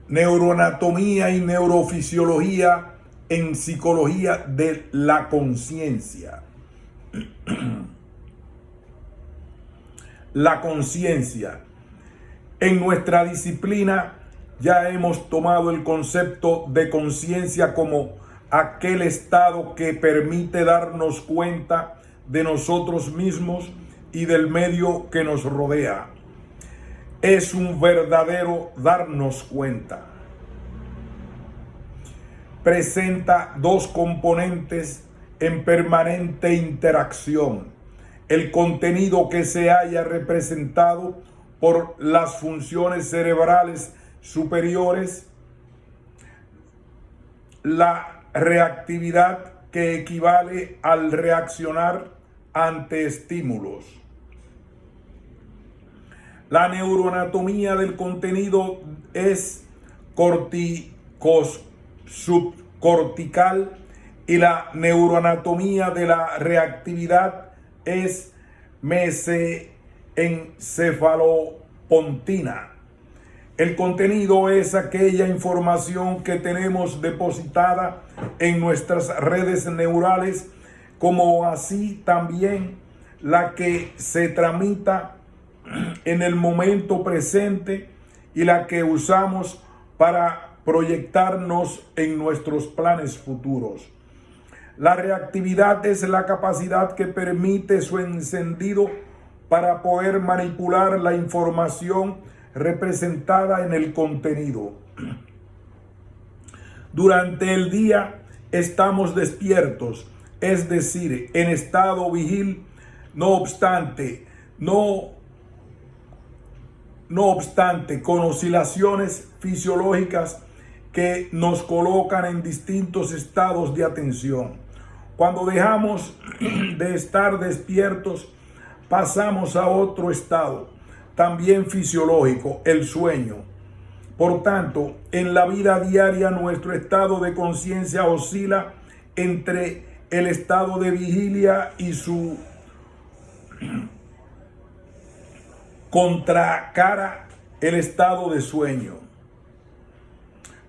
neuroanatomía y neurofisiología en psicología de la conciencia. La conciencia. En nuestra disciplina ya hemos tomado el concepto de conciencia como aquel estado que permite darnos cuenta de nosotros mismos y del medio que nos rodea. Es un verdadero darnos cuenta. Presenta dos componentes en permanente interacción: el contenido que se haya representado por las funciones cerebrales superiores, la reactividad que equivale al reaccionar ante estímulos. La neuroanatomía del contenido es subcortical y la neuroanatomía de la reactividad es mesencefalopontina. El contenido es aquella información que tenemos depositada en nuestras redes neurales, como así también la que se tramita en el momento presente y la que usamos para proyectarnos en nuestros planes futuros. La reactividad es la capacidad que permite su encendido para poder manipular la información representada en el contenido. Durante el día estamos despiertos, es decir, en estado vigil. No obstante, con oscilaciones fisiológicas que nos colocan en distintos estados de atención. Cuando dejamos de estar despiertos, pasamos a otro estado, también fisiológico, el sueño. Por tanto, en la vida diaria nuestro estado de conciencia oscila entre el estado de vigilia y su contracara, el estado de sueño.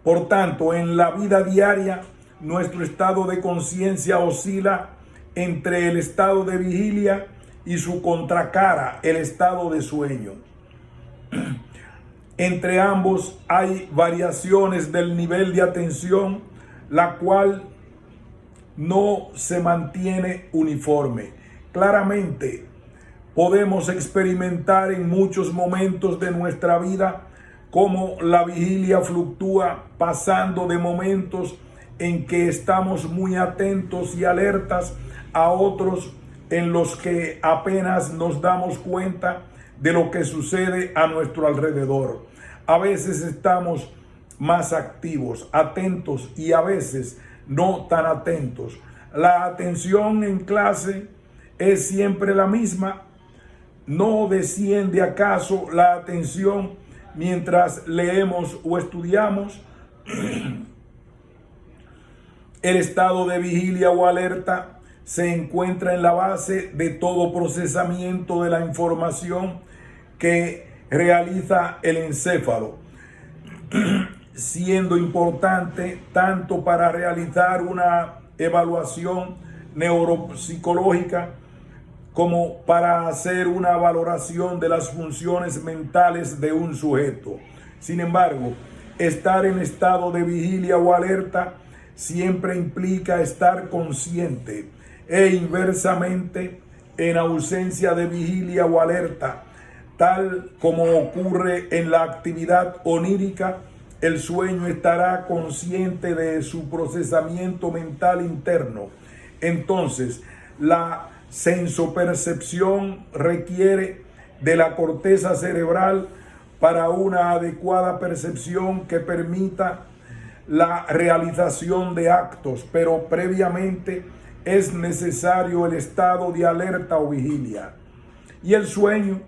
Por tanto, en la vida diaria nuestro estado de conciencia oscila entre el estado de vigilia y su contracara, el estado de sueño. Entre ambos hay variaciones del nivel de atención, la cual no se mantiene uniforme. Claramente, podemos experimentar en muchos momentos de nuestra vida cómo la vigilia fluctúa, pasando de momentos en que estamos muy atentos y alertas a otros en los que apenas nos damos cuenta de lo que sucede a nuestro alrededor. A veces estamos más activos, atentos, y a veces no tan atentos. La atención en clase es siempre la misma. ¿No desciende acaso la atención mientras leemos o estudiamos? El estado de vigilia o alerta se encuentra en la base de todo procesamiento de la información que realiza el encéfalo, siendo importante tanto para realizar una evaluación neuropsicológica como para hacer una valoración de las funciones mentales de un sujeto. Sin embargo, estar en estado de vigilia o alerta siempre implica estar consciente, e inversamente, en ausencia de vigilia o alerta, tal como ocurre en la actividad onírica, el sueño estará consciente de su procesamiento mental interno. Entonces, la sensopercepción requiere de la corteza cerebral para una adecuada percepción que permita la realización de actos, pero previamente es necesario el estado de alerta o vigilia. Y el sueño,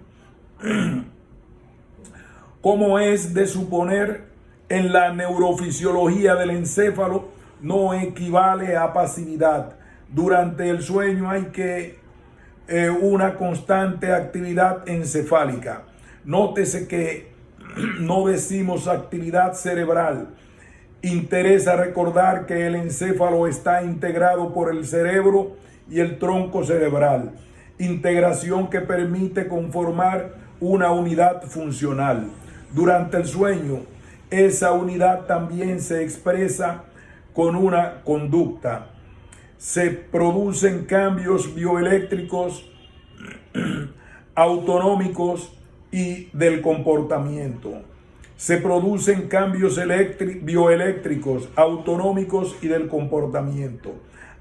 como es de suponer, en la neurofisiología del encéfalo no equivale a pasividad. Durante el sueño hay una constante actividad encefálica. Nótese que no decimos actividad cerebral. Interesa recordar que el encéfalo está integrado por el cerebro y el tronco cerebral, integración que permite conformar una unidad funcional. Durante el sueño, esa unidad también se expresa con una conducta. Se producen cambios bioeléctricos, autonómicos y del comportamiento. Se producen cambios bioeléctricos, autonómicos y del comportamiento.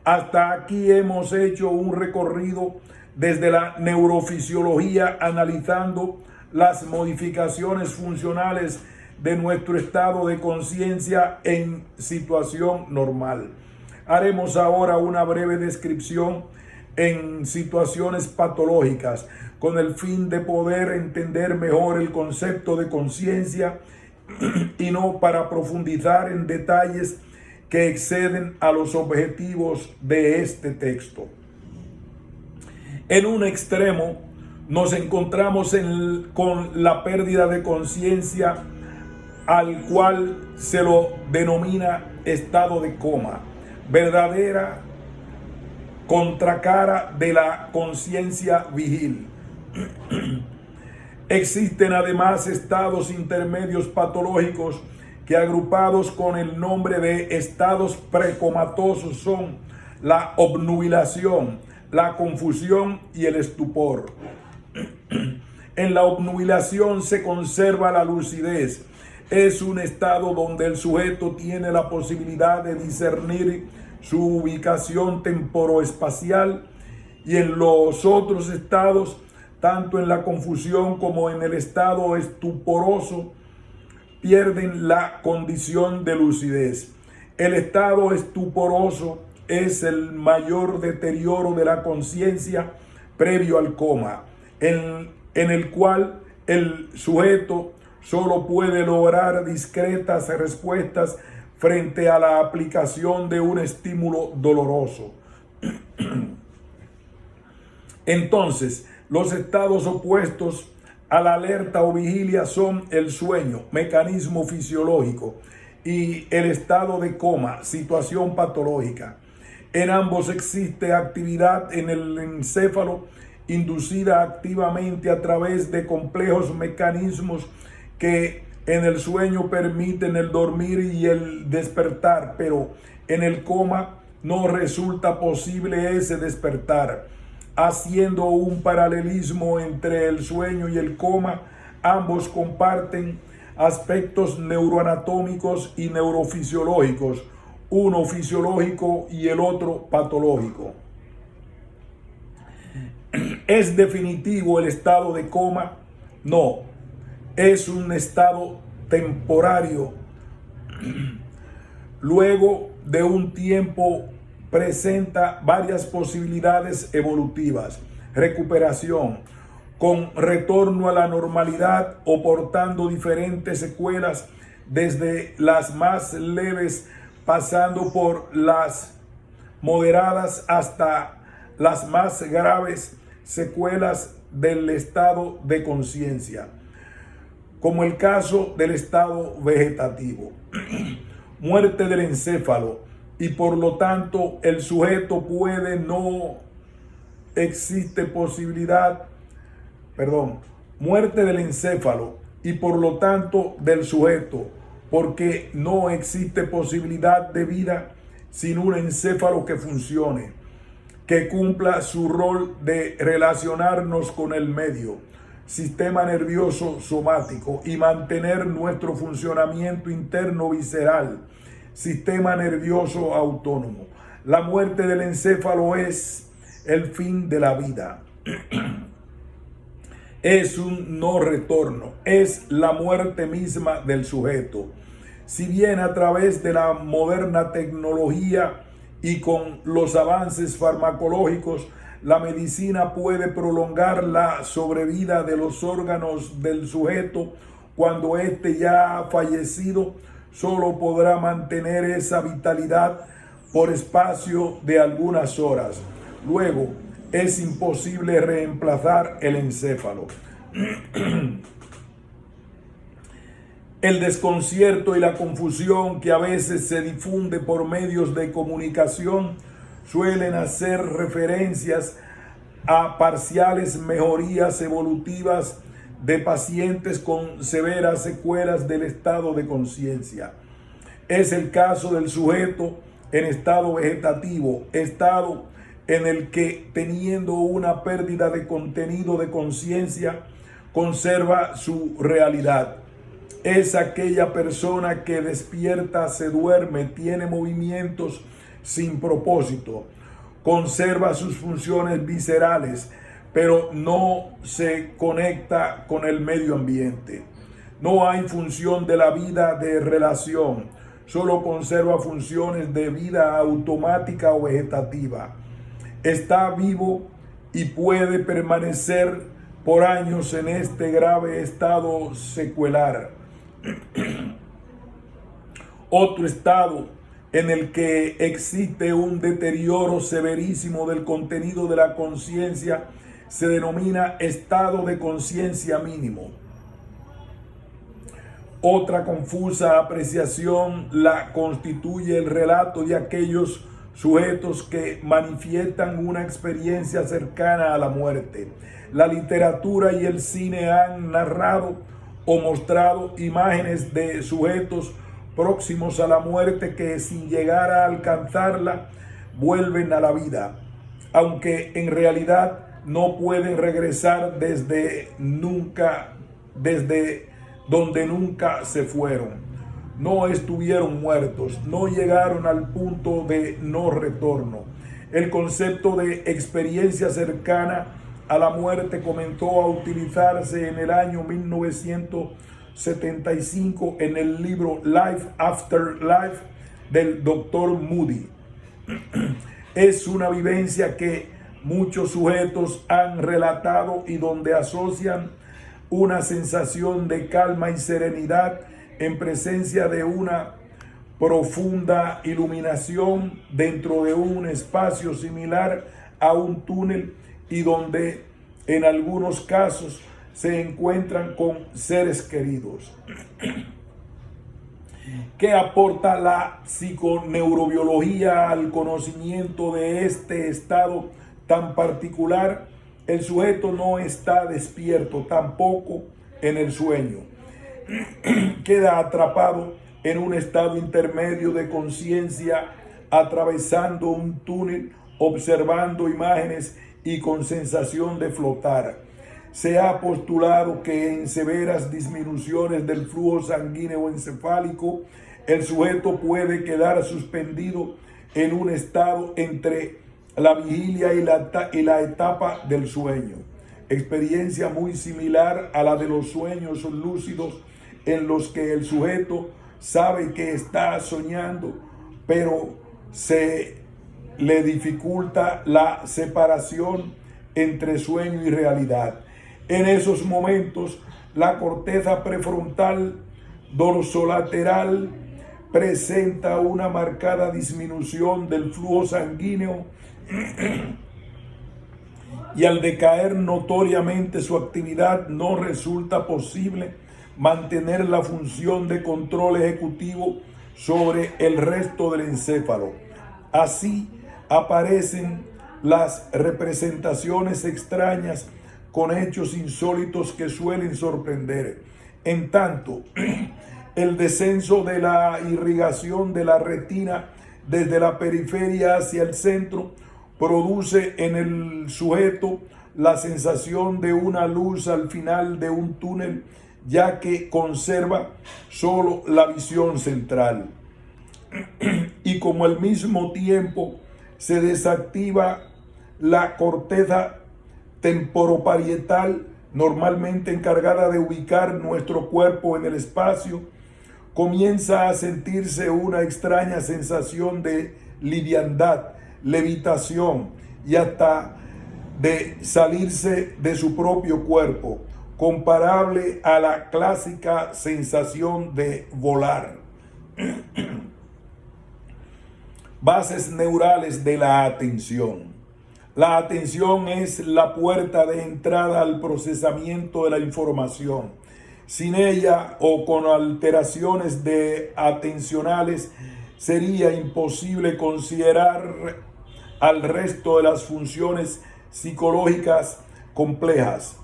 Hasta aquí hemos hecho un recorrido desde la neurofisiología, analizando las modificaciones funcionales de nuestro estado de conciencia en situación normal. Haremos ahora una breve descripción en situaciones patológicas, con el fin de poder entender mejor el concepto de conciencia y no para profundizar en detalles que exceden a los objetivos de este texto. En un extremo nos encontramos con la pérdida de conciencia, al cual se lo denomina estado de coma, verdadera contracara de la conciencia vigil. Existen además estados intermedios patológicos que, agrupados con el nombre de estados precomatosos, son la obnubilación, la confusión y el estupor. En la obnubilación se conserva la lucidez. Es un estado donde el sujeto tiene la posibilidad de discernir su ubicación temporoespacial, y en los otros estados, tanto en la confusión como en el estado estuporoso, pierden la condición de lucidez. El estado estuporoso es el mayor deterioro de la conciencia previo al coma, en el cual el sujeto solo puede lograr discretas respuestas frente a la aplicación de un estímulo doloroso. Entonces, los estados opuestos a la alerta o vigilia son el sueño, mecanismo fisiológico, y el estado de coma, situación patológica. En ambos existe actividad en el encéfalo, inducida activamente a través de complejos mecanismos que en el sueño permiten el dormir y el despertar, pero en el coma no resulta posible ese despertar. Haciendo un paralelismo entre el sueño y el coma, ambos comparten aspectos neuroanatómicos y neurofisiológicos, uno fisiológico y el otro patológico. ¿Es definitivo el estado de coma? No, es un estado temporario. Luego de un tiempo presenta varias posibilidades evolutivas: recuperación, con retorno a la normalidad o portando diferentes secuelas, desde las más leves pasando por las moderadas hasta las más graves secuelas del estado de conciencia, como el caso del estado vegetativo. Muerte del encéfalo, y por lo tanto el sujeto muerte del encéfalo y por lo tanto del sujeto, porque no existe posibilidad de vida sin un encéfalo que funcione, que cumpla su rol de relacionarnos con el medio, sistema nervioso somático, y mantener nuestro funcionamiento interno visceral, sistema nervioso autónomo. La muerte del encéfalo es el fin de la vida. Es un no retorno, es la muerte misma del sujeto. Si bien a través de la moderna tecnología y con los avances farmacológicos, la medicina puede prolongar la sobrevida de los órganos del sujeto, cuando éste ya ha fallecido, solo podrá mantener esa vitalidad por espacio de algunas horas. Luego, es imposible reemplazar el encéfalo. El desconcierto y la confusión que a veces se difunde por medios de comunicación suelen hacer referencias a parciales mejorías evolutivas de pacientes con severas secuelas del estado de conciencia. Es el caso del sujeto en estado vegetativo, estado en el que, teniendo una pérdida de contenido de conciencia, conserva su realidad. Es aquella persona que despierta, se duerme, tiene movimientos sin propósito, conserva sus funciones viscerales, pero no se conecta con el medio ambiente. No hay función de la vida de relación, solo conserva funciones de vida automática o vegetativa. Está vivo y puede permanecer por años en este grave estado secuelar. Otro estado en el que existe un deterioro severísimo del contenido de la conciencia se denomina estado de conciencia mínimo. Otra confusa apreciación la constituye el relato de aquellos sujetos que manifiestan una experiencia cercana a la muerte. La literatura y el cine han narrado o mostrado imágenes de sujetos próximos a la muerte que, sin llegar a alcanzarla, vuelven a la vida, aunque en realidad no pueden regresar desde donde nunca se fueron. No estuvieron muertos, no llegaron al punto de no retorno. El concepto de experiencia cercana a la muerte comenzó a utilizarse en el año 1975 en el libro Life After Life del Dr. Moody. Es una vivencia que muchos sujetos han relatado y donde asocian una sensación de calma y serenidad en presencia de una profunda iluminación dentro de un espacio similar a un túnel y donde en algunos casos se encuentran con seres queridos. ¿Qué aporta la psiconeurobiología al conocimiento de este estado tan particular? El sujeto no está despierto, tampoco en el sueño. Queda atrapado en un estado intermedio de conciencia, atravesando un túnel, observando imágenes y con sensación de flotar. Se ha postulado que en severas disminuciones del flujo sanguíneo encefálico, el sujeto puede quedar suspendido en un estado entre la vigilia y la etapa del sueño. Experiencia muy similar a la de los sueños lúcidos, en los que el sujeto sabe que está soñando, pero se le dificulta la separación entre sueño y realidad. En esos momentos, la corteza prefrontal dorsolateral presenta una marcada disminución del flujo sanguíneo y al decaer notoriamente su actividad no resulta posible mantener la función de control ejecutivo sobre el resto del encéfalo. Así aparecen las representaciones extrañas con hechos insólitos que suelen sorprender. En tanto, el descenso de la irrigación de la retina desde la periferia hacia el centro produce en el sujeto la sensación de una luz al final de un túnel, ya que conserva solo la visión central. Y como al mismo tiempo se desactiva la corteza temporoparietal, normalmente encargada de ubicar nuestro cuerpo en el espacio, comienza a sentirse una extraña sensación de liviandad, levitación y hasta de salirse de su propio cuerpo, comparable a la clásica sensación de volar. Bases neurales de la atención. La atención es la puerta de entrada al procesamiento de la información. Sin ella o con alteraciones atencionales sería imposible considerar al resto de las funciones psicológicas complejas.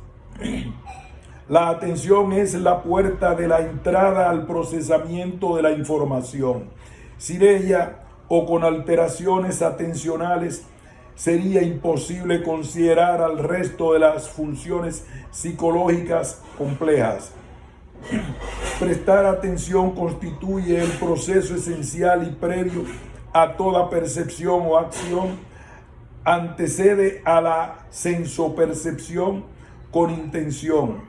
La atención es la puerta de la entrada al procesamiento de la información. Sin ella o con alteraciones atencionales sería imposible considerar al resto de las funciones psicológicas complejas. Prestar atención constituye el proceso esencial y previo a toda percepción o acción. Antecede a la sensopercepción con intención.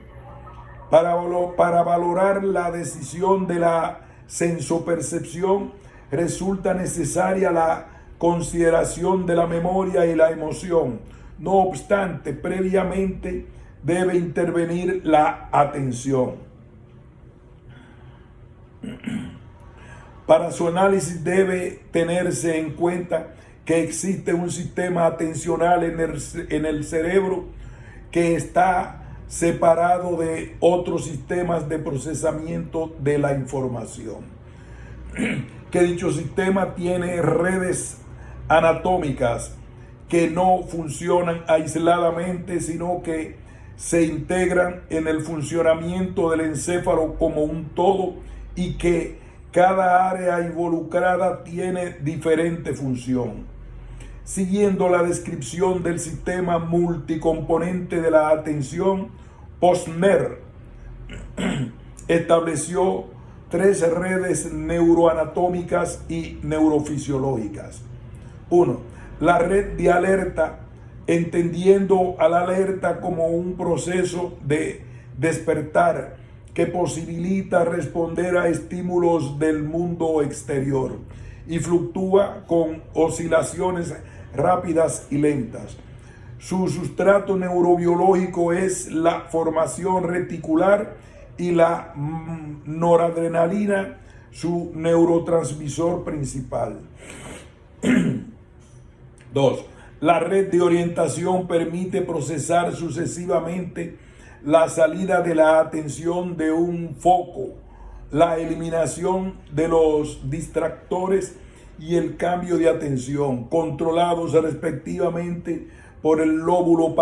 Para valorar la decisión de la sensopercepción resulta necesaria la consideración de la memoria y la emoción. No obstante, previamente debe intervenir la atención. Para su análisis debe tenerse en cuenta que existe un sistema atencional en el cerebro que está separado de otros sistemas de procesamiento de la información. Que dicho sistema tiene redes anatómicas que no funcionan aisladamente, sino que se integran en el funcionamiento del encéfalo como un todo y que cada área involucrada tiene diferente función. Siguiendo la descripción del sistema multicomponente de la atención, Posner estableció 3 redes neuroanatómicas y neurofisiológicas. 1. La red de alerta, entendiendo a la alerta como un proceso de despertar que posibilita responder a estímulos del mundo exterior y fluctúa con oscilaciones rápidas y lentas. Su sustrato neurobiológico es la formación reticular y la noradrenalina, su neurotransmisor principal. 2. La red de orientación permite procesar sucesivamente la salida de la atención de un foco, la eliminación de los distractores y el cambio de atención, controlados respectivamente por el lóbulo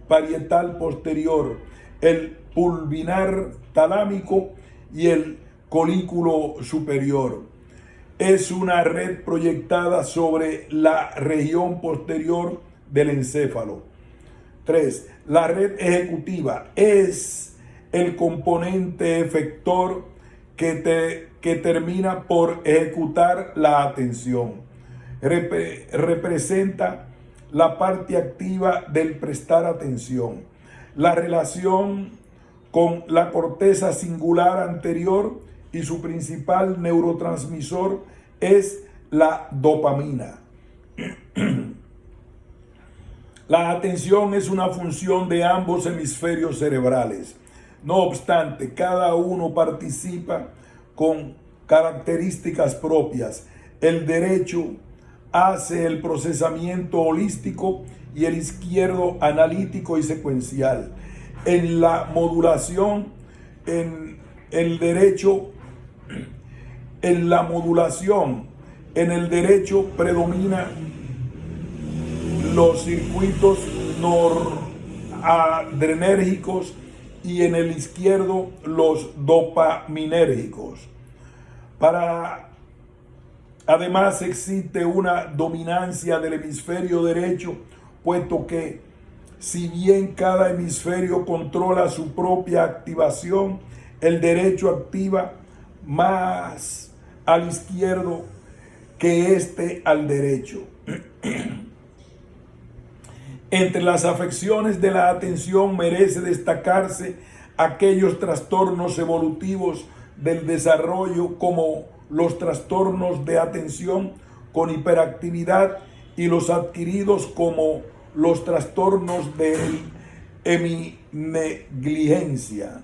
parietal posterior, el pulvinar talámico y el colículo superior. Es una red proyectada sobre la región posterior del encéfalo. 3. La red ejecutiva es el componente efector que termina por ejecutar la atención. Representa la parte activa del prestar atención. La relación con la corteza singular anterior y su principal neurotransmisor es la dopamina. La atención es una función de ambos hemisferios cerebrales. No obstante, cada uno participa con características propias. El derecho hace el procesamiento holístico y el izquierdo analítico y secuencial. En la modulación, en el derecho predomina los circuitos noradrenérgicos y en el izquierdo los dopaminérgicos. Además existe una dominancia del hemisferio derecho, puesto que si bien cada hemisferio controla su propia activación, el derecho activa más al izquierdo que este al derecho. Entre las afecciones de la atención merece destacarse aquellos trastornos evolutivos del desarrollo como los trastornos de atención con hiperactividad y los adquiridos como los trastornos de heminegligencia.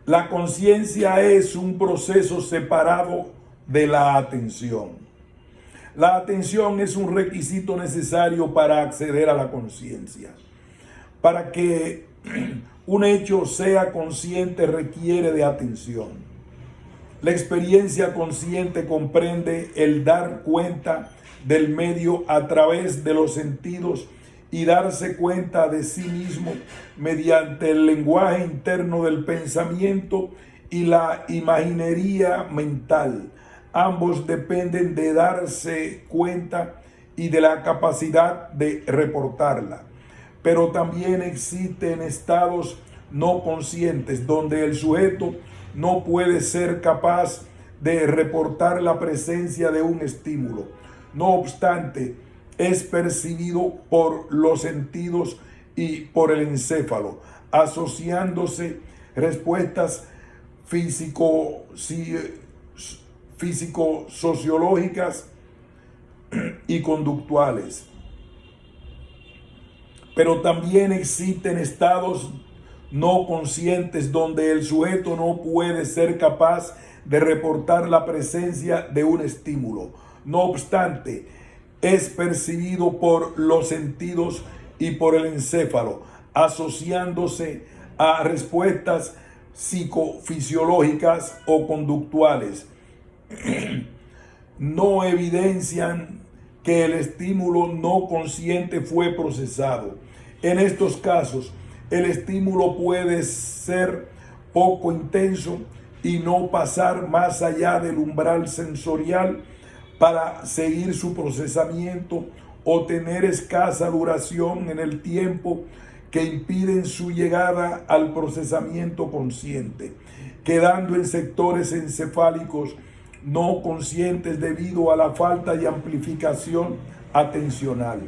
La conciencia es un proceso separado de la atención. La atención es un requisito necesario para acceder a la conciencia. Para que un hecho sea consciente requiere de atención. La experiencia consciente comprende el dar cuenta del medio a través de los sentidos y darse cuenta de sí mismo mediante el lenguaje interno del pensamiento y la imaginería mental. Ambos dependen de darse cuenta y de la capacidad de reportarla. Pero también existen estados no conscientes donde el sujeto no puede ser capaz de reportar la presencia de un estímulo. No obstante, es percibido por los sentidos y por el encéfalo, asociándose respuestas físico-sociológicas y conductuales. Pero también existen estados no conscientes donde el sujeto no puede ser capaz de reportar la presencia de un estímulo. No obstante, es percibido por los sentidos y por el encéfalo, asociándose a respuestas psicofisiológicas o conductuales. No evidencian que el estímulo no consciente fue procesado. En estos casos, el estímulo puede ser poco intenso y no pasar más allá del umbral sensorial para seguir su procesamiento o tener escasa duración en el tiempo que impiden su llegada al procesamiento consciente, quedando en sectores encefálicos no conscientes debido a la falta de amplificación atencional.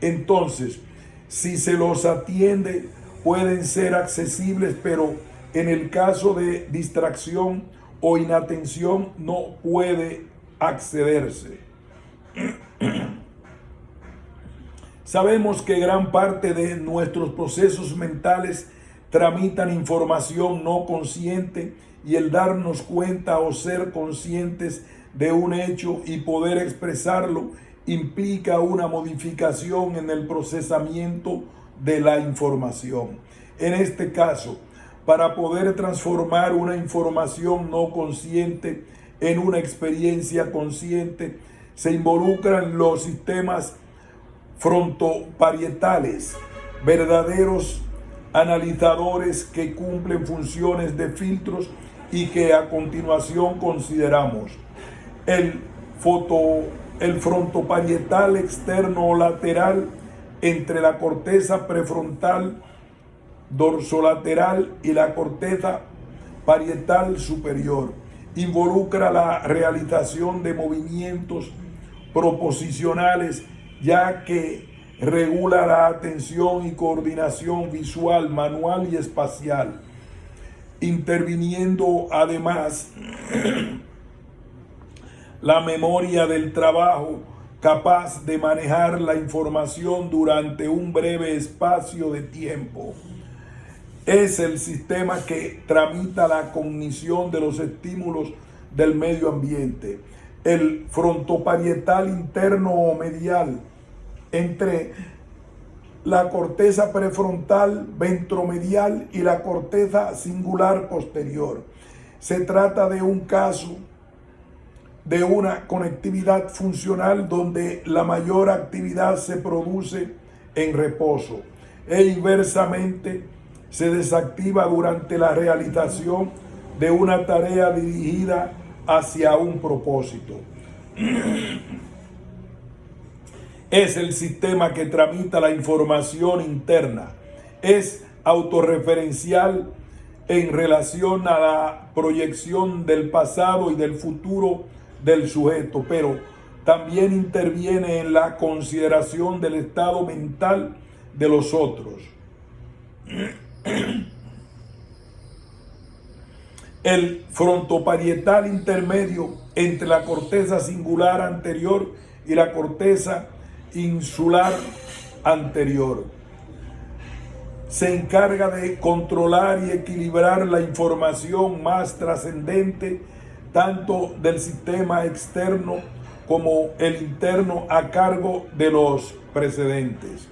Entonces, si se los atiende, pueden ser accesibles, pero en el caso de distracción o inatención no puede accederse. Sabemos que gran parte de nuestros procesos mentales tramitan información no consciente, y el darnos cuenta o ser conscientes de un hecho y poder expresarlo implica una modificación en el procesamiento de la información. En este caso, para poder transformar una información no consciente en una experiencia consciente, se involucran los sistemas frontoparietales, verdaderos analizadores que cumplen funciones de filtros y que a continuación consideramos. El frontoparietal externo o lateral entre la corteza prefrontal dorsolateral y la corteza parietal superior. Involucra la realización de movimientos proposicionales, ya que regula la atención y coordinación visual, manual y espacial, interviniendo además la memoria del trabajo, capaz de manejar la información durante un breve espacio de tiempo. Es el sistema que tramita la cognición de los estímulos del medio ambiente. El frontoparietal interno o medial entre la corteza prefrontal ventromedial y la corteza singular posterior. Se trata de un caso de una conectividad funcional donde la mayor actividad se produce en reposo e inversamente se desactiva durante la realización de una tarea dirigida hacia un propósito. Es el sistema que tramita la información interna. Es autorreferencial en relación a la proyección del pasado y del futuro del sujeto, pero también interviene en la consideración del estado mental de los otros. El frontoparietal intermedio entre la corteza singular anterior y la corteza insular anterior se encarga de controlar y equilibrar la información más trascendente, tanto del sistema externo como el interno, a cargo de los precedentes.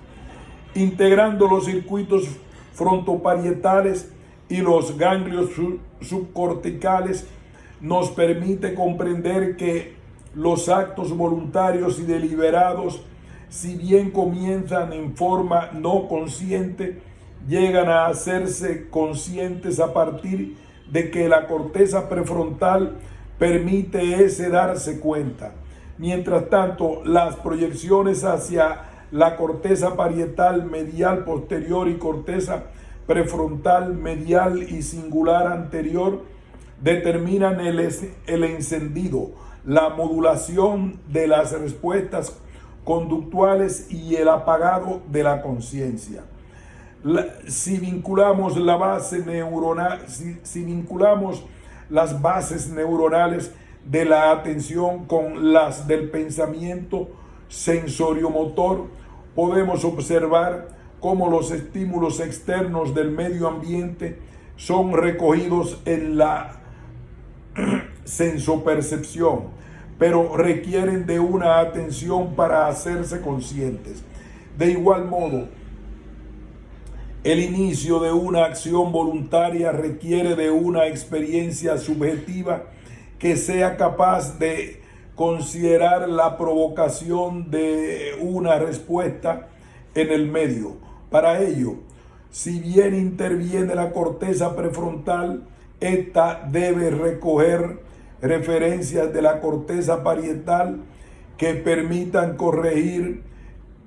integrando los circuitos frontoparietales y los ganglios subcorticales, nos permite comprender que los actos voluntarios y deliberados, si bien comienzan en forma no consciente, llegan a hacerse conscientes a partir de que la corteza prefrontal permite ese darse cuenta. Mientras tanto, las proyecciones hacia la corteza parietal medial posterior y corteza prefrontal medial y singular anterior determinan el encendido, la modulación de las respuestas conductuales y el apagado de la conciencia. Si vinculamos la base neuronal, si vinculamos las bases neuronales de la atención con las del pensamiento sensoriomotor, podemos observar cómo los estímulos externos del medio ambiente son recogidos en la sensopercepción, pero requieren de una atención para hacerse conscientes. De igual modo, el inicio de una acción voluntaria requiere de una experiencia subjetiva que sea capaz de considerar la provocación de una respuesta en el medio. Para ello, si bien interviene la corteza prefrontal, esta debe recoger referencias de la corteza parietal que permitan corregir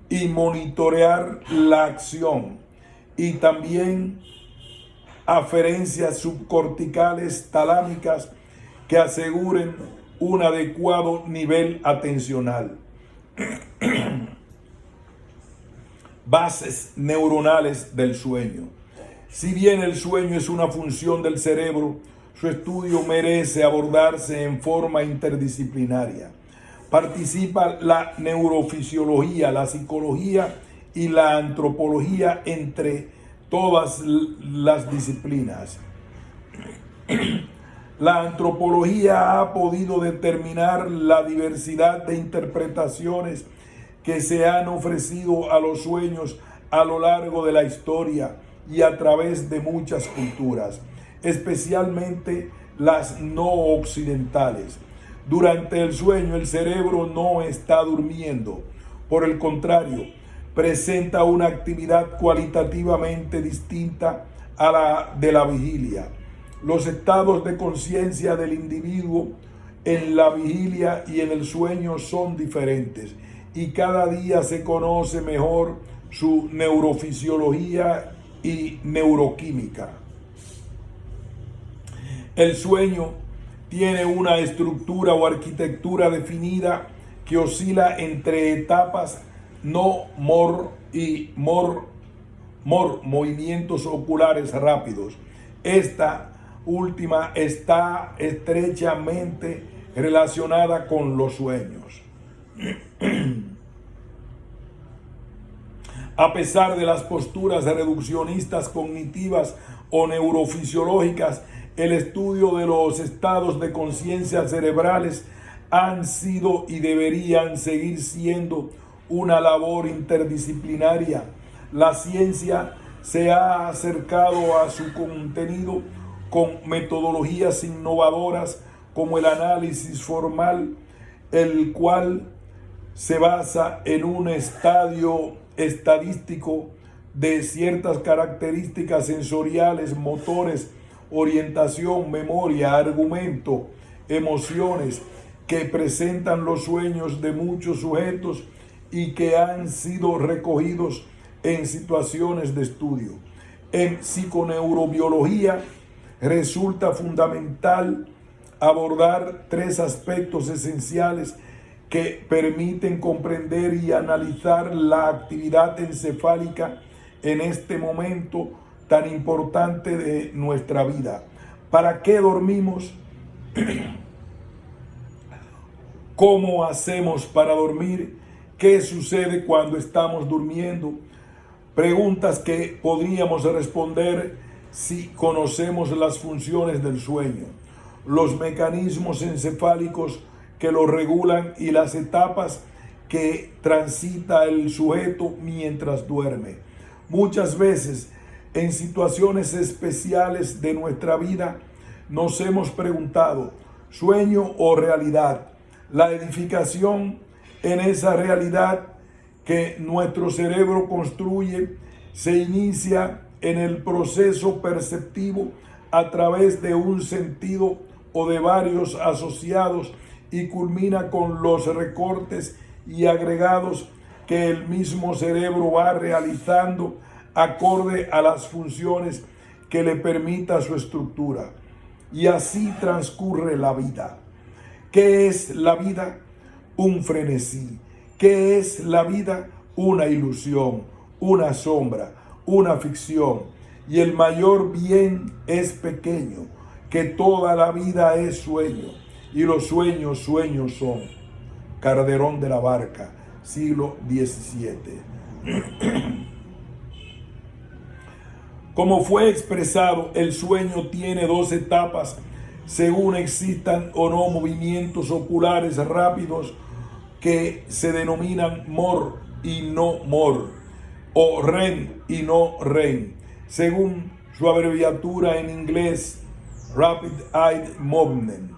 y monitorear la acción, y también aferencias subcorticales talámicas que aseguren un adecuado nivel atencional. Bases neuronales del sueño. Si bien el sueño es una función del cerebro, su estudio merece abordarse en forma interdisciplinaria. Participa la neurofisiología, la psicología y la antropología entre todas las disciplinas. La antropología ha podido determinar la diversidad de interpretaciones que se han ofrecido a los sueños a lo largo de la historia y a través de muchas culturas, especialmente las no occidentales. Durante el sueño, el cerebro no está durmiendo. Por el contrario, presenta una actividad cualitativamente distinta a la de la vigilia. Los estados de conciencia del individuo en la vigilia y en el sueño son diferentes, y cada día se conoce mejor su neurofisiología y neuroquímica. El sueño tiene una estructura o arquitectura definida que oscila entre etapas no-mor y mor, movimientos oculares rápidos. Esta última está estrechamente relacionada con los sueños. A pesar de las posturas reduccionistas cognitivas o neurofisiológicas, el estudio de los estados de conciencia cerebrales han sido y deberían seguir siendo una labor interdisciplinaria. La ciencia se ha acercado a su contenido con metodologías innovadoras como el análisis formal, el cual se basa en un estadio estadístico de ciertas características sensoriales, motores, orientación, memoria, argumento, emociones que presentan los sueños de muchos sujetos y que han sido recogidos en situaciones de estudio. En psiconeurobiología resulta fundamental abordar tres aspectos esenciales que permiten comprender y analizar la actividad encefálica en este momento tan importante de nuestra vida. ¿Para qué dormimos? ¿Cómo hacemos para dormir? ¿Qué sucede cuando estamos durmiendo? Preguntas que podríamos responder si conocemos las funciones del sueño, los mecanismos encefálicos que lo regulan y las etapas que transita el sujeto mientras duerme. Muchas veces, en situaciones especiales de nuestra vida, nos hemos preguntado, ¿sueño o realidad? La edificación en esa realidad que nuestro cerebro construye se inicia en el proceso perceptivo a través de un sentido o de varios asociados y culmina con los recortes y agregados que el mismo cerebro va realizando acorde a las funciones que le permita su estructura. Y así transcurre la vida. ¿Qué es la vida? Un frenesí. ¿Qué es la vida? Una ilusión, una sombra, una ficción. Y el mayor bien es pequeño, que toda la vida es sueño. Y los sueños, sueños son. Calderón de la Barca, siglo XVII. Como fue expresado, el sueño tiene dos etapas según existan o no movimientos oculares rápidos que se denominan MOR y no MOR, o REM y no REM, según su abreviatura en inglés, Rapid Eye Movement.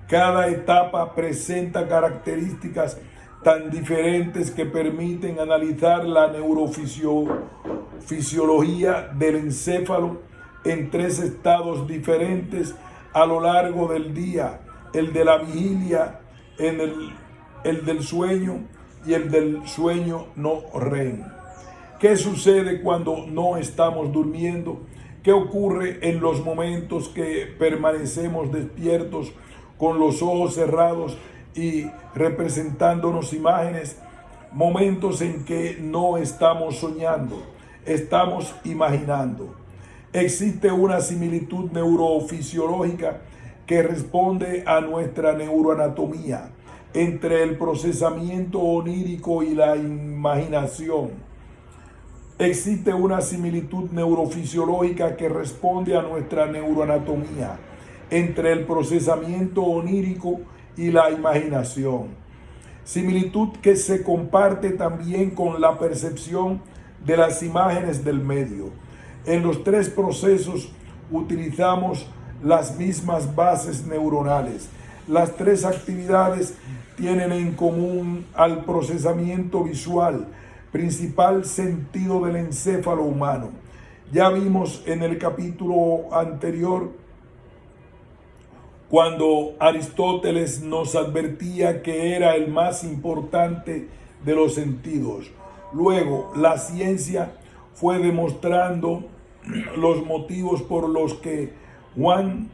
Cada etapa presenta características tan diferentes que permiten analizar la neurofisiología del encéfalo en tres estados diferentes a lo largo del día: el de la vigilia, el del sueño y el del sueño no REM. ¿Qué sucede cuando no estamos durmiendo? ¿Qué ocurre en los momentos que permanecemos despiertos con los ojos cerrados y representándonos imágenes? Momentos en que no estamos soñando, estamos imaginando. Existe una similitud neurofisiológica que responde a nuestra neuroanatomía entre el procesamiento onírico y la imaginación. Existe una similitud neurofisiológica que responde a nuestra neuroanatomía entre el procesamiento onírico y la imaginación. Similitud que se comparte también con la percepción de las imágenes del medio. En los tres procesos utilizamos las mismas bases neuronales. Las tres actividades tienen en común al procesamiento visual, principal sentido del encéfalo humano. Ya vimos en el capítulo anterior cuando Aristóteles nos advertía que era el más importante de los sentidos. Luego, la ciencia fue demostrando los motivos por los que Juan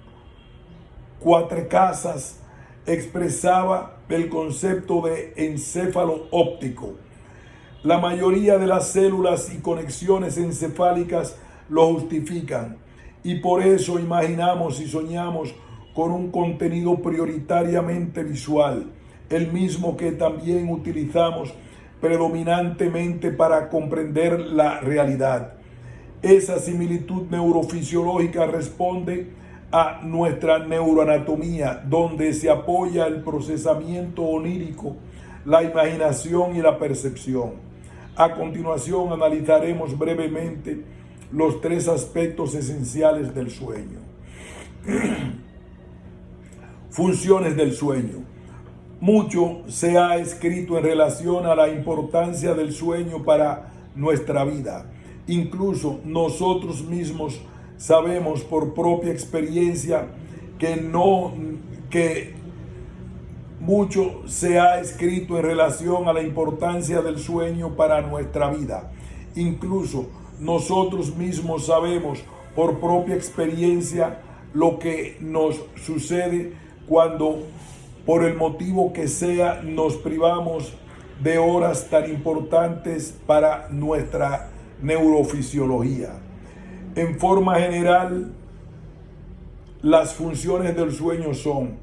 Cuatrecasas expresaba el concepto de encéfalo óptico. La mayoría de las células y conexiones encefálicas lo justifican, y por eso imaginamos y soñamos con un contenido prioritariamente visual, el mismo que también utilizamos predominantemente para comprender la realidad. Esa similitud neurofisiológica responde a nuestra neuroanatomía, donde se apoya el procesamiento onírico, la imaginación y la percepción. A continuación analizaremos brevemente los tres aspectos esenciales del sueño. Funciones del sueño. Mucho se ha escrito en relación a la importancia del sueño para nuestra vida. Incluso nosotros mismos sabemos por propia experiencia que mucho se ha escrito en relación a la importancia del sueño para nuestra vida. Incluso nosotros mismos sabemos por propia experiencia lo que nos sucede cuando, por el motivo que sea, nos privamos de horas tan importantes para nuestra neurofisiología. En forma general, las funciones del sueño son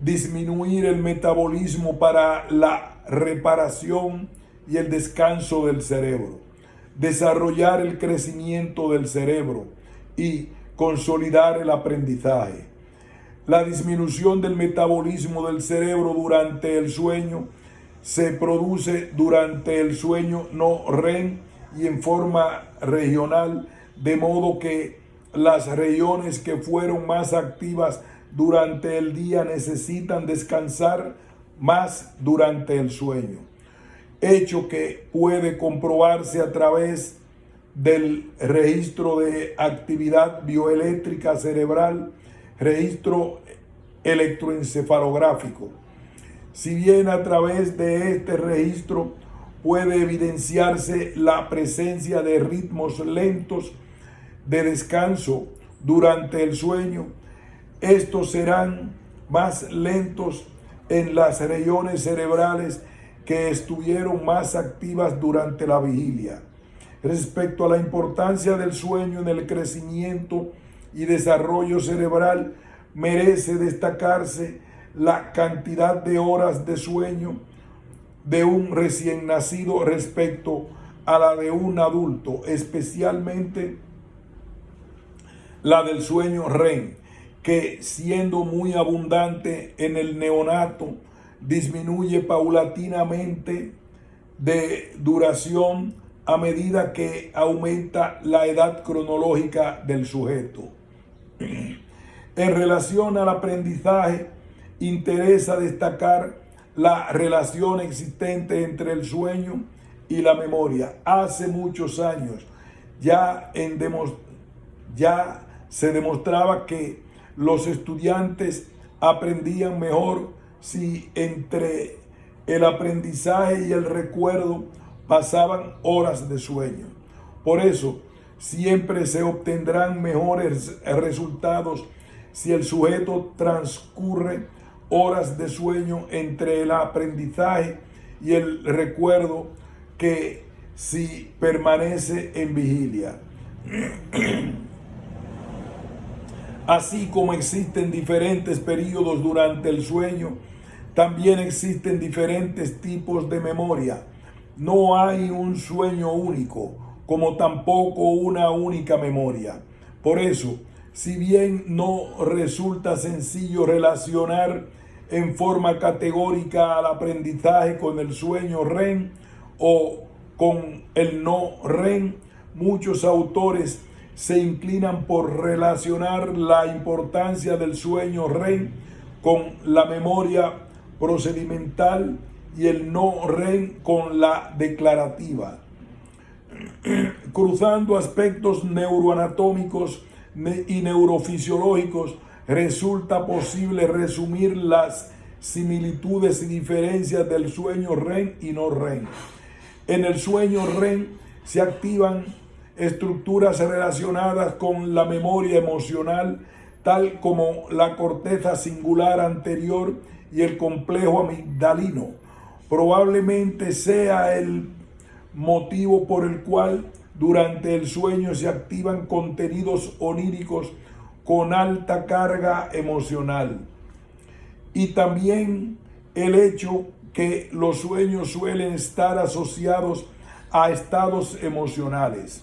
disminuir el metabolismo para la reparación y el descanso del cerebro, desarrollar el crecimiento del cerebro y consolidar el aprendizaje. La disminución del metabolismo del cerebro durante el sueño se produce durante el sueño no REM y en forma regional, de modo que las regiones que fueron más activas durante el día necesitan descansar más durante el sueño. Hecho que puede comprobarse a través del registro de actividad bioeléctrica cerebral, registro electroencefalográfico. Si bien a través de este registro puede evidenciarse la presencia de ritmos lentos de descanso durante el sueño, estos serán más lentos en las regiones cerebrales que estuvieron más activas durante la vigilia. Respecto a la importancia del sueño en el crecimiento y desarrollo cerebral, merece destacarse la cantidad de horas de sueño de un recién nacido respecto a la de un adulto, especialmente la del sueño REM, que siendo muy abundante en el neonato, disminuye paulatinamente de duración a medida que aumenta la edad cronológica del sujeto. En relación al aprendizaje, interesa destacar la relación existente entre el sueño y la memoria. Hace muchos años ya se demostraba que los estudiantes aprendían mejor si entre el aprendizaje y el recuerdo pasaban horas de sueño. Por eso, siempre se obtendrán mejores resultados si el sujeto transcurre horas de sueño entre el aprendizaje y el recuerdo que si permanece en vigilia. Así como existen diferentes periodos durante el sueño, también existen diferentes tipos de memoria. No hay un sueño único, como tampoco una única memoria. Por eso, si bien no resulta sencillo relacionar en forma categórica al aprendizaje con el sueño REM o con el no REM, muchos autores se inclinan por relacionar la importancia del sueño REM con la memoria procedimental y el no REM con la declarativa. Cruzando aspectos neuroanatómicos y neurofisiológicos, resulta posible resumir las similitudes y diferencias del sueño REM y no REM. En el sueño REM se activan estructuras relacionadas con la memoria emocional, tal como la corteza singular anterior y el complejo amigdalino. Probablemente sea el motivo por el cual durante el sueño se activan contenidos oníricos con alta carga emocional. Y también el hecho que los sueños suelen estar asociados a estados emocionales.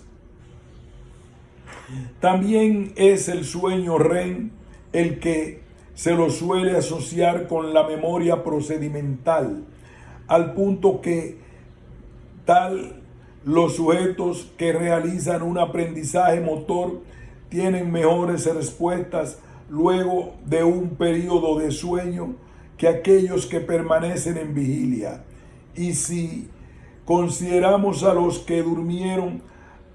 También es el sueño REM el que se lo suele asociar con la memoria procedimental, al punto que los sujetos que realizan un aprendizaje motor tienen mejores respuestas luego de un periodo de sueño que aquellos que permanecen en vigilia. Y si consideramos a los que durmieron,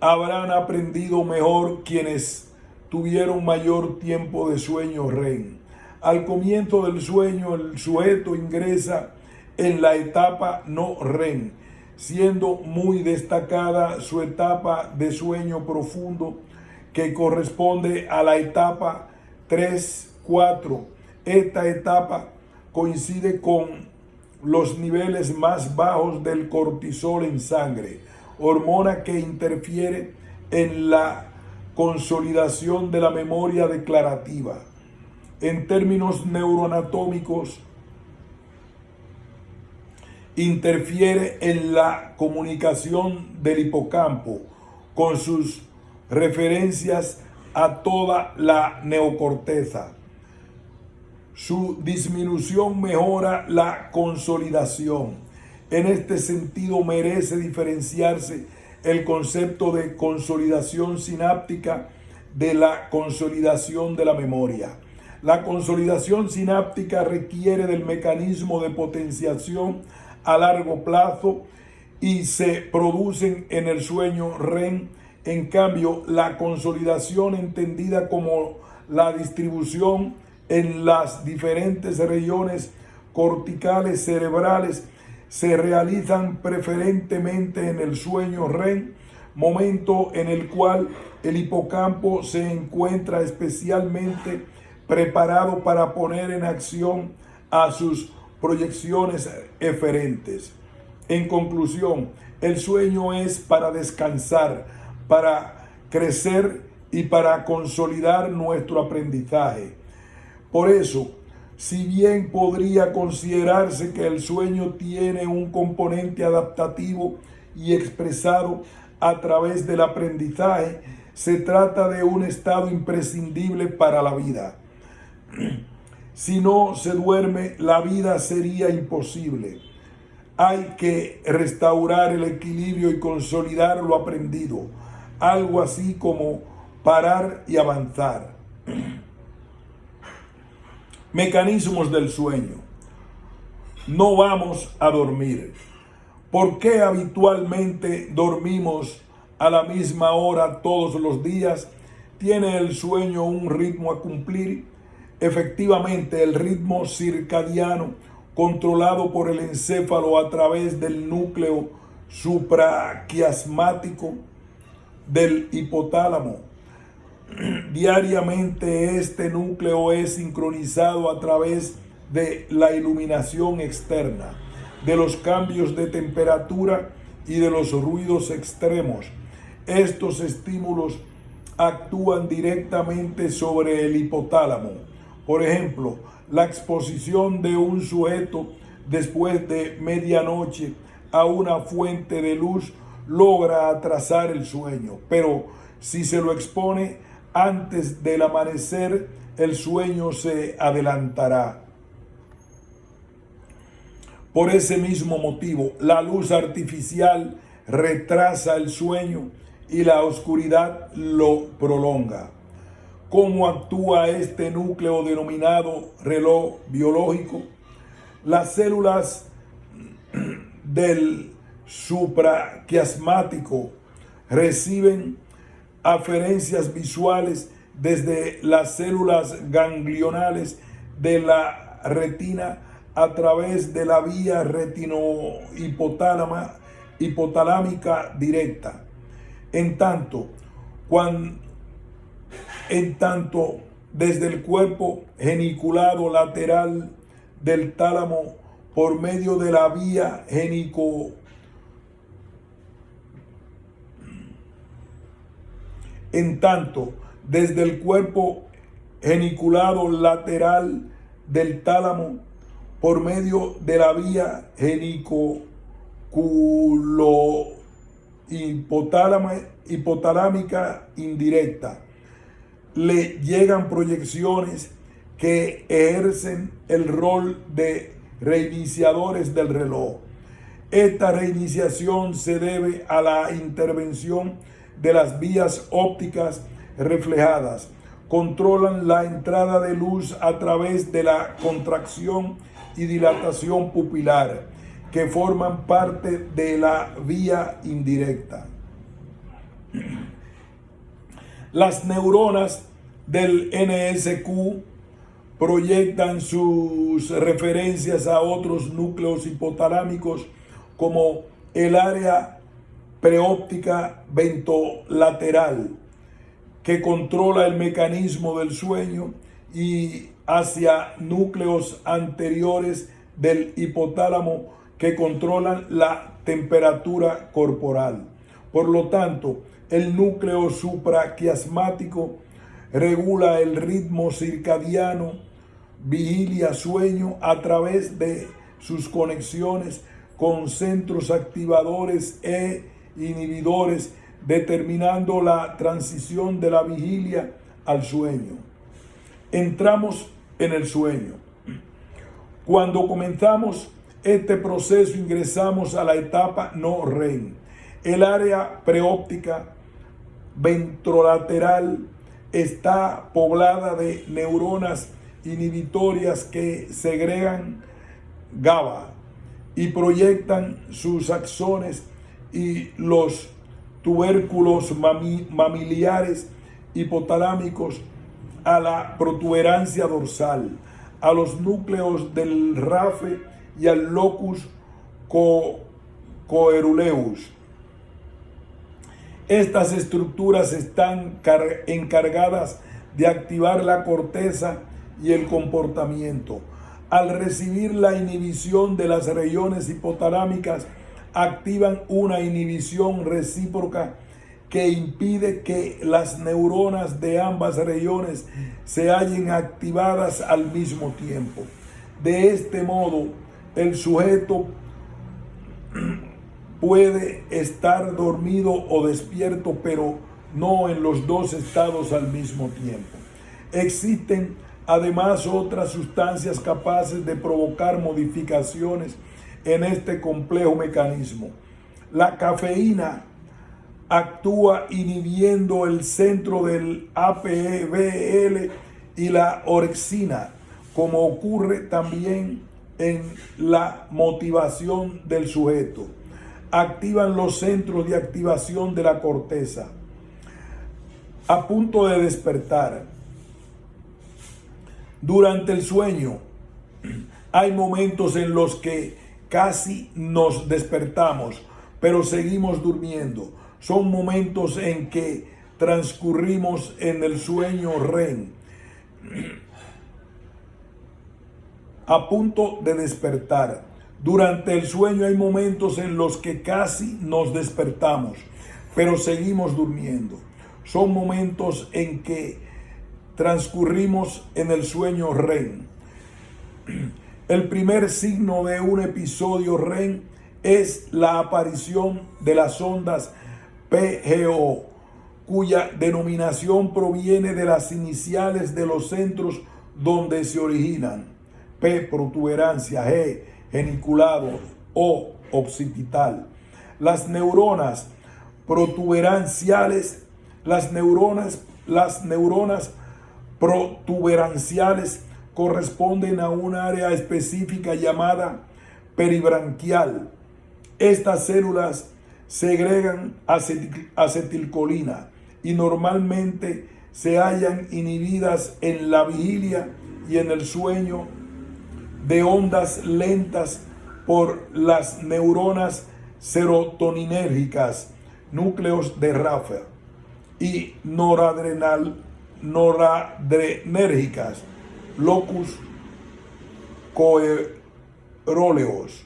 habrán aprendido mejor quienes tuvieron mayor tiempo de sueño REM. Al comienzo del sueño, el sujeto ingresa en la etapa no REM, siendo muy destacada su etapa de sueño profundo, que corresponde a la etapa 3-4. Esta etapa coincide con los niveles más bajos del cortisol en sangre, hormona que interfiere en la consolidación de la memoria declarativa. En términos neuroanatómicos, interfiere en la comunicación del hipocampo con sus referencias a toda la neocorteza. Su disminución mejora la consolidación. En este sentido, merece diferenciarse el concepto de consolidación sináptica de la consolidación de la memoria. La consolidación sináptica requiere del mecanismo de potenciación a largo plazo y se producen en el sueño REM. En cambio, la consolidación entendida como la distribución en las diferentes regiones corticales cerebrales se realizan preferentemente en el sueño REM, momento en el cual el hipocampo se encuentra especialmente preparado para poner en acción a sus proyecciones eferentes. En conclusión, el sueño es para descansar, para crecer y para consolidar nuestro aprendizaje. Por eso, si bien podría considerarse que el sueño tiene un componente adaptativo y expresado a través del aprendizaje, se trata de un estado imprescindible para la vida. Si no se duerme, la vida sería imposible. Hay que restaurar el equilibrio y consolidar lo aprendido, algo así como parar y avanzar. Mecanismos del sueño. No vamos a dormir. ¿Por qué habitualmente dormimos a la misma hora todos los días? ¿Tiene el sueño un ritmo a cumplir? Efectivamente, el ritmo circadiano, controlado por el encéfalo a través del núcleo supraquiasmático del hipotálamo. Diariamente este núcleo es sincronizado a través de la iluminación externa, de los cambios de temperatura y de los ruidos extremos. Estos estímulos actúan directamente sobre el hipotálamo. Por ejemplo, la exposición de un sujeto después de medianoche a una fuente de luz logra atrasar el sueño, pero si se lo expone antes del amanecer, el sueño se adelantará. Por ese mismo motivo, la luz artificial retrasa el sueño y la oscuridad lo prolonga. ¿Cómo actúa este núcleo denominado reloj biológico? Las células del supraquiasmático reciben aferencias visuales desde las células ganglionales de la retina a través de la vía retino-hipotalámica directa. En tanto, desde el cuerpo geniculado lateral del tálamo por medio de la vía desde el cuerpo geniculado lateral del tálamo por medio de la vía geniculo-hipotalámica indirecta le llegan proyecciones que ejercen el rol de reiniciadores del reloj. Esta reiniciación se debe a la intervención de las vías ópticas reflejadas. Controlan la entrada de luz a través de la contracción y dilatación pupilar, que forman parte de la vía indirecta. Las neuronas del NSQ proyectan sus referencias a otros núcleos hipotalámicos como el área preóptica ventolateral, que controla el mecanismo del sueño, y hacia núcleos anteriores del hipotálamo que controlan la temperatura corporal. Por lo tanto, el núcleo supraquiasmático regula el ritmo circadiano, vigilia-sueño, a través de sus conexiones con centros activadores e inhibidores, determinando la transición de la vigilia al sueño. Entramos en el sueño. Cuando comenzamos este proceso, ingresamos a la etapa no REM. El área preóptica ventrolateral está poblada de neuronas inhibitorias que segregan GABA y proyectan sus axones y los tubérculos mamiliares hipotalámicos a la protuberancia dorsal, a los núcleos del rafe y al locus coeruleus. Estas estructuras están encargadas de activar la corteza y el comportamiento. Al recibir la inhibición de las regiones hipotalámicas, activan una inhibición recíproca que impide que las neuronas de ambas regiones se hallen activadas al mismo tiempo. De este modo, el sujeto puede estar dormido o despierto, pero no en los dos estados al mismo tiempo. Existen además otras sustancias capaces de provocar modificaciones en este complejo mecanismo. La cafeína actúa inhibiendo el centro del APBL y la orexina, como ocurre también en la motivación del sujeto. Activan los centros de activación de la corteza. A punto de despertar. Durante el sueño hay momentos en los que casi nos despertamos, pero seguimos durmiendo. Son momentos en que transcurrimos en el sueño REM. A punto de despertar. Durante el sueño hay momentos en los que casi nos despertamos, pero seguimos durmiendo. Son momentos en que transcurrimos en el sueño REM. El primer signo de un episodio REM es la aparición de las ondas PGO, cuya denominación proviene de las iniciales de los centros donde se originan. P, protuberancia; G, geniculado; O, occipital. Las neuronas protuberanciales, las neuronas protuberanciales corresponden a un área específica llamada peribranquial. Estas células segregan acetilcolina y normalmente se hallan inhibidas en la vigilia y en el sueño de ondas lentas por las neuronas serotoninérgicas, núcleos de rafe, y noradrenérgicas, locus coeruleus.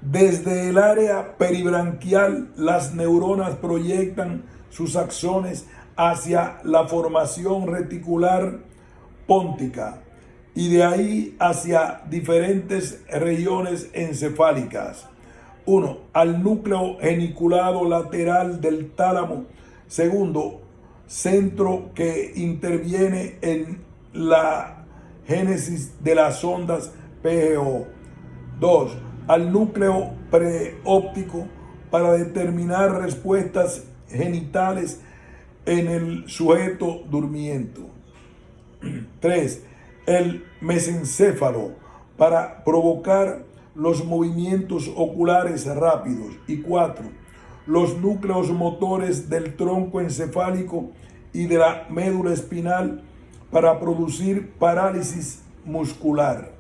Desde el área peribranquial, las neuronas proyectan sus axones hacia la formación reticular póntica y de ahí hacia diferentes regiones encefálicas. 1. Al núcleo geniculado lateral del tálamo. Segundo, centro que interviene en la génesis de las ondas PGO. 2. Al núcleo preóptico para determinar respuestas genitales en el sujeto durmiente. 3. El mesencéfalo para provocar los movimientos oculares rápidos. Y 4. Los núcleos motores del tronco encefálico y de la médula espinal para producir parálisis muscular.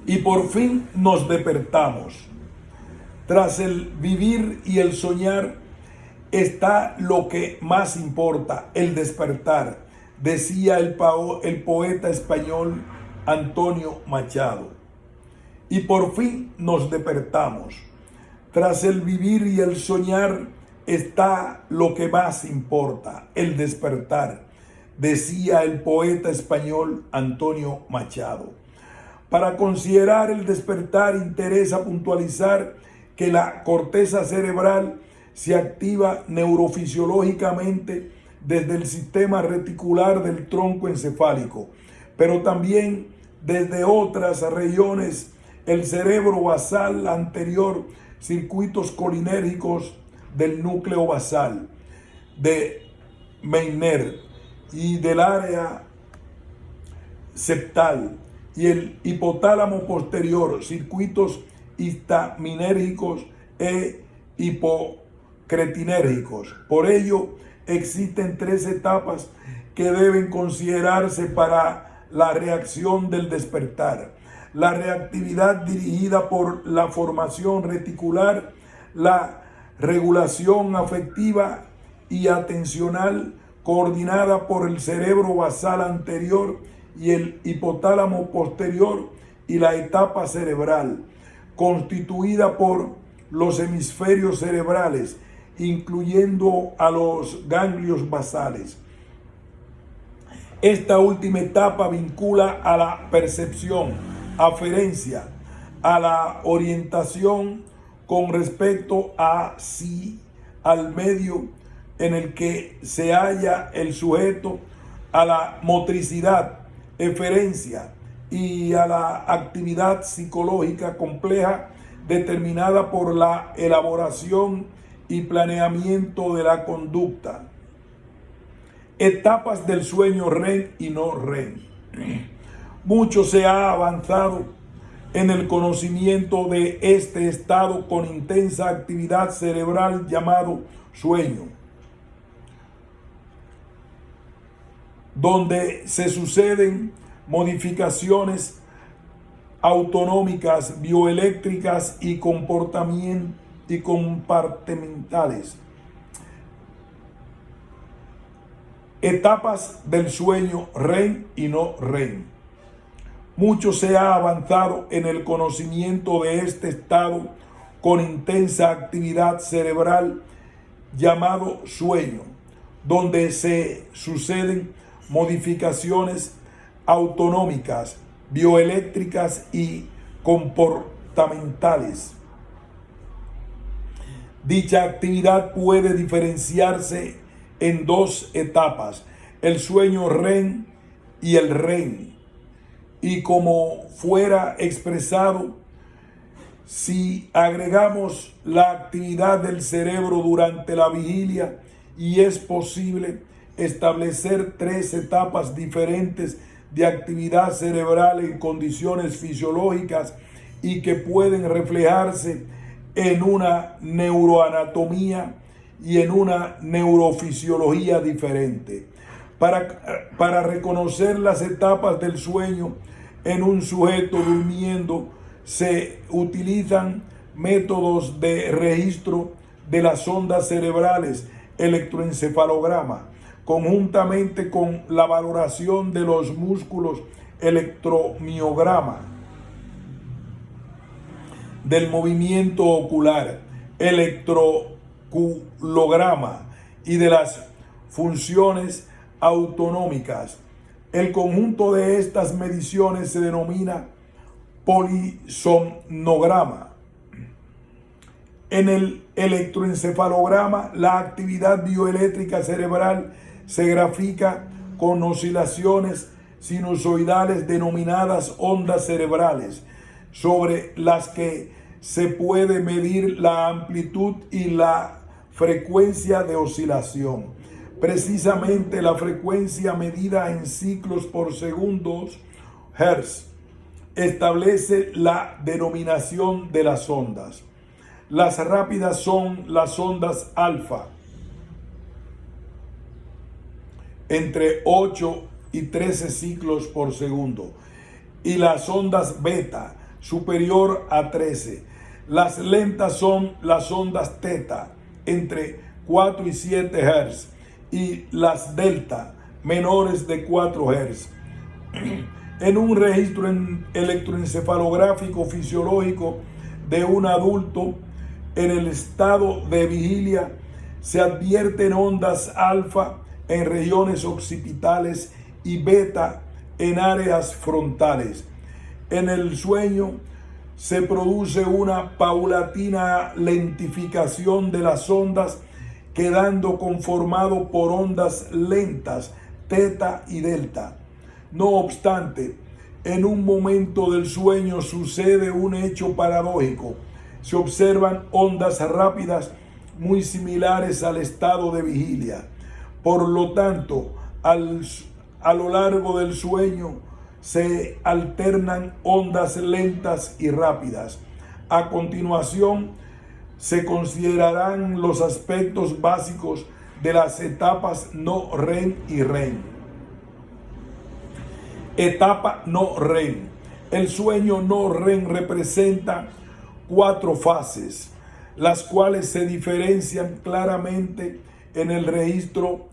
Y por fin nos despertamos. Tras el vivir y el soñar está lo que más importa, el despertar, decía el poeta español Antonio Machado. Y por fin nos despertamos. Tras el vivir y el soñar está lo que más importa, el despertar, decía el poeta español Antonio Machado. Para considerar el despertar interesa puntualizar que la corteza cerebral se activa neurofisiológicamente desde el sistema reticular del tronco encefálico, pero también desde otras regiones el cerebro basal anterior, circuitos colinérgicos del núcleo basal de Meissner y del área septal, y el hipotálamo posterior, circuitos histaminérgicos e hipocretinérgicos. Por ello, existen 3 etapas que deben considerarse para la reacción del despertar: la reactividad dirigida por la formación reticular, la regulación afectiva y atencional coordinada por el cerebro basal anterior y el hipotálamo posterior, y la etapa cerebral, constituida por los hemisferios cerebrales, incluyendo a los ganglios basales. Esta última etapa vincula a la percepción, aferencia, a la orientación con respecto a sí, al medio en el que se halla el sujeto, a la motricidad, eferencia y a la actividad psicológica compleja determinada por la elaboración y planeamiento de la conducta. Etapas del sueño REM y no REM. Mucho se ha avanzado en el conocimiento de este estado con intensa actividad cerebral llamado sueño, donde se suceden modificaciones autonómicas, bioeléctricas y compartimentales. Etapas del sueño REM y no REM. Mucho se ha avanzado en el conocimiento de este estado con intensa actividad cerebral llamado sueño, donde se suceden modificaciones autonómicas, bioeléctricas y comportamentales. Dicha actividad puede diferenciarse en 2 etapas: el sueño REM y el REM. Y como fuera expresado, si agregamos la actividad del cerebro durante la vigilia, y es posible establecer 3 etapas diferentes de actividad cerebral en condiciones fisiológicas y que pueden reflejarse en una neuroanatomía y en una neurofisiología diferente. Para reconocer las etapas del sueño en un sujeto durmiendo, se utilizan métodos de registro de las ondas cerebrales, electroencefalograma, conjuntamente con la valoración de los músculos, electromiograma, del movimiento ocular, electroculograma, y de las funciones autonómicas. El conjunto de estas mediciones se denomina polisomnograma. En el electroencefalograma, la actividad bioeléctrica cerebral se grafica con oscilaciones sinusoidales denominadas ondas cerebrales, sobre las que se puede medir la amplitud y la frecuencia de oscilación. Precisamente la frecuencia medida en ciclos por segundos, Hertz, establece la denominación de las ondas. Las rápidas son las ondas alfa, entre 8 y 13 ciclos por segundo, y las ondas beta, superior a 13. Las lentas son las ondas teta, entre 4 y 7 Hz, y las delta, menores de 4 Hz. En un registro electroencefalográfico fisiológico de un adulto en el estado de vigilia, se advierten ondas alfa en regiones occipitales y beta en áreas frontales. En el sueño se produce una paulatina lentificación de las ondas, quedando conformado por ondas lentas, teta y delta. No obstante, en un momento del sueño sucede un hecho paradójico. Se observan ondas rápidas muy similares al estado de vigilia. Por lo tanto, a lo largo del sueño se alternan ondas lentas y rápidas. A continuación, se considerarán los aspectos básicos de las etapas no REM y REM. Etapa no REM. El sueño no REM representa 4 fases, las cuales se diferencian claramente en el registro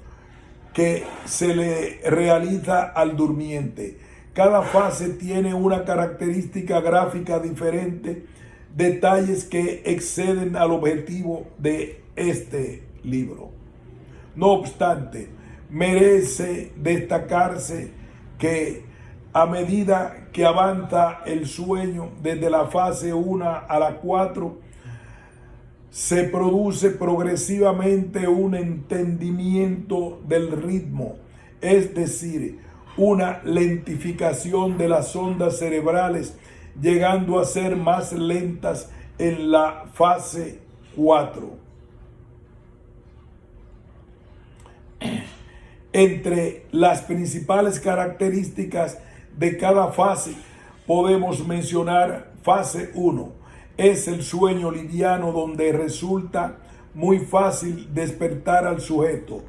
que se le realiza al durmiente. Cada fase tiene una característica gráfica diferente, detalles que exceden al objetivo de este libro. No obstante, merece destacarse que a medida que avanza el sueño desde la fase 1 a la 4, se produce progresivamente un entendimiento del ritmo, es decir, una lentificación de las ondas cerebrales, llegando a ser más lentas en la fase 4. Entre las principales características de cada fase podemos mencionar fase 1. Es el sueño liviano, donde resulta muy fácil despertar al sujeto,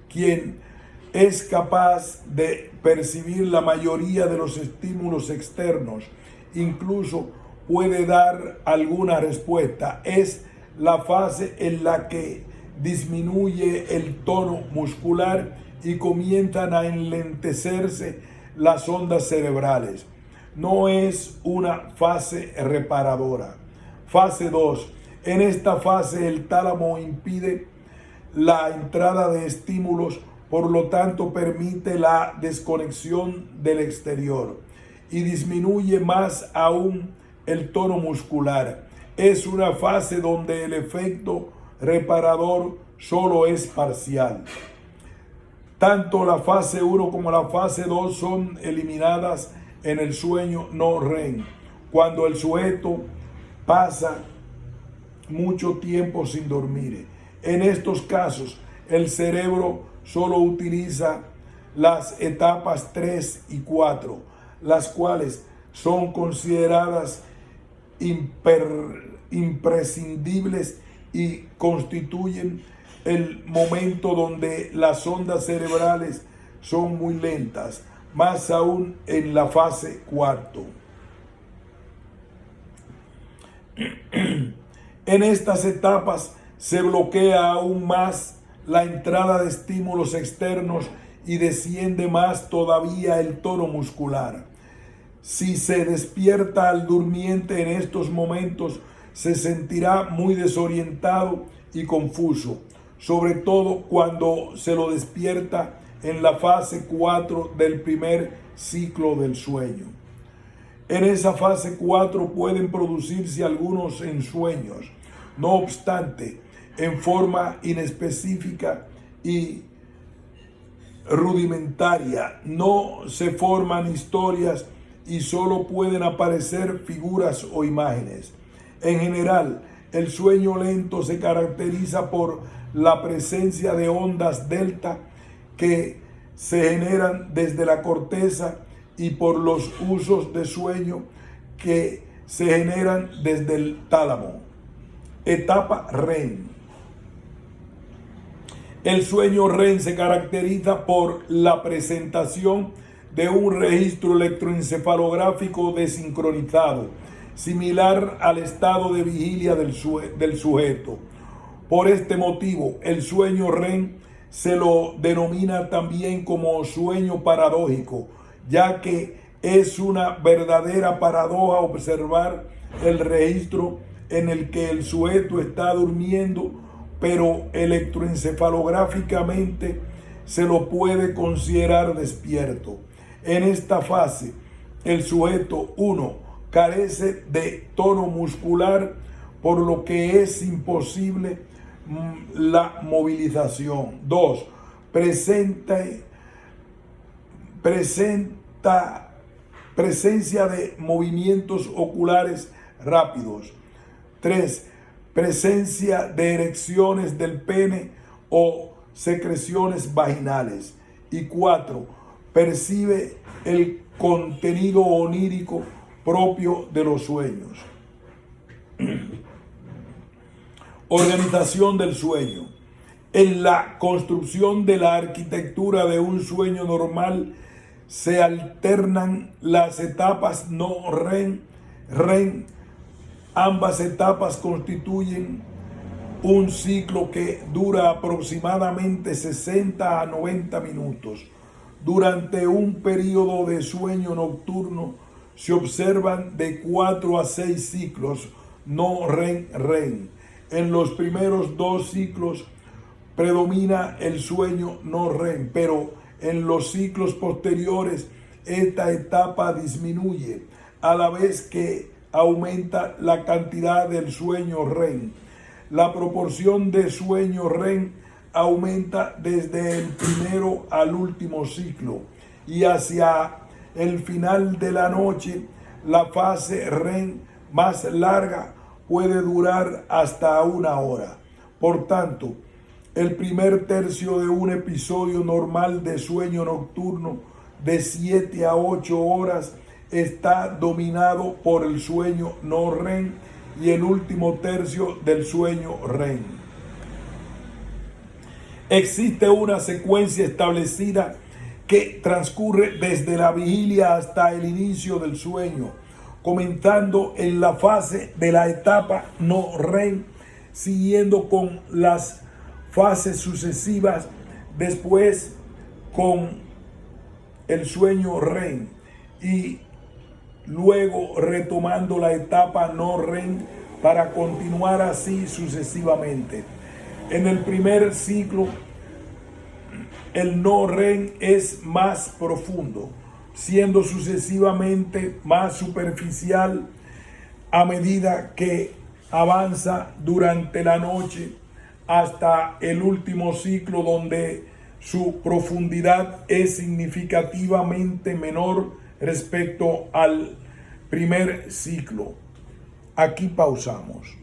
quien es capaz de percibir la mayoría de los estímulos externos, incluso puede dar alguna respuesta. Es la fase en la que disminuye el tono muscular y comienzan a enlentecerse las ondas cerebrales. No es una fase reparadora. Fase 2. En esta fase el tálamo impide la entrada de estímulos, por lo tanto permite la desconexión del exterior y disminuye más aún el tono muscular. Es una fase donde el efecto reparador solo es parcial. Tanto la fase 1 como la fase 2 son eliminadas en el sueño no REM, cuando el sujeto pasa mucho tiempo sin dormir. En estos casos, el cerebro solo utiliza las etapas 3 y 4, las cuales son consideradas imprescindibles y constituyen el momento donde las ondas cerebrales son muy lentas, más aún en la fase 4. En estas etapas se bloquea aún más la entrada de estímulos externos y desciende más todavía el tono muscular. Si se despierta al durmiente en estos momentos, se sentirá muy desorientado y confuso, sobre todo cuando se lo despierta en la fase 4 del primer ciclo del sueño. En esa fase 4 pueden producirse algunos ensueños. No obstante, en forma inespecífica y rudimentaria, no se forman historias y solo pueden aparecer figuras o imágenes. En general, el sueño lento se caracteriza por la presencia de ondas delta que se generan desde la corteza y por los usos de sueño que se generan desde el tálamo. Etapa REM. El sueño REM se caracteriza por la presentación de un registro electroencefalográfico desincronizado, similar al estado de vigilia del sujeto. Por este motivo, el sueño REM se lo denomina también como sueño paradójico, ya que es una verdadera paradoja observar el registro en el que el sujeto está durmiendo, pero electroencefalográficamente se lo puede considerar despierto. En esta fase, el sujeto 1 carece de tono muscular, por lo que es imposible la movilización. 2. Presenta Presencia de movimientos oculares rápidos. 3. Presencia de erecciones del pene o secreciones vaginales. Y 4. Percibe el contenido onírico propio de los sueños. Organización del sueño. En la construcción de la arquitectura de un sueño normal se alternan las etapas no REM, REM. Ambas etapas constituyen un ciclo que dura aproximadamente 60 a 90 minutos. Durante un periodo de sueño nocturno se observan de 4 a 6 ciclos no REM. En los primeros 2 ciclos predomina el sueño no REM, pero en los ciclos posteriores esta etapa disminuye a la vez que aumenta la cantidad del sueño REM. La proporción de sueño REM aumenta desde el primero al último ciclo y hacia el final de la noche la fase REM más larga puede durar hasta 1 hora. Por tanto, el primer tercio de un episodio normal de sueño nocturno de 7 a 8 horas está dominado por el sueño no REM y el último tercio del sueño REM. Existe una secuencia establecida que transcurre desde la vigilia hasta el inicio del sueño, comenzando en la fase de la etapa no REM, siguiendo con las fases sucesivas, después con el sueño REM y luego retomando la etapa no REM para continuar así sucesivamente. En el primer ciclo, el no REM es más profundo, siendo sucesivamente más superficial a medida que avanza durante la noche hasta el último ciclo, donde su profundidad es significativamente menor respecto al primer ciclo. Aquí pausamos.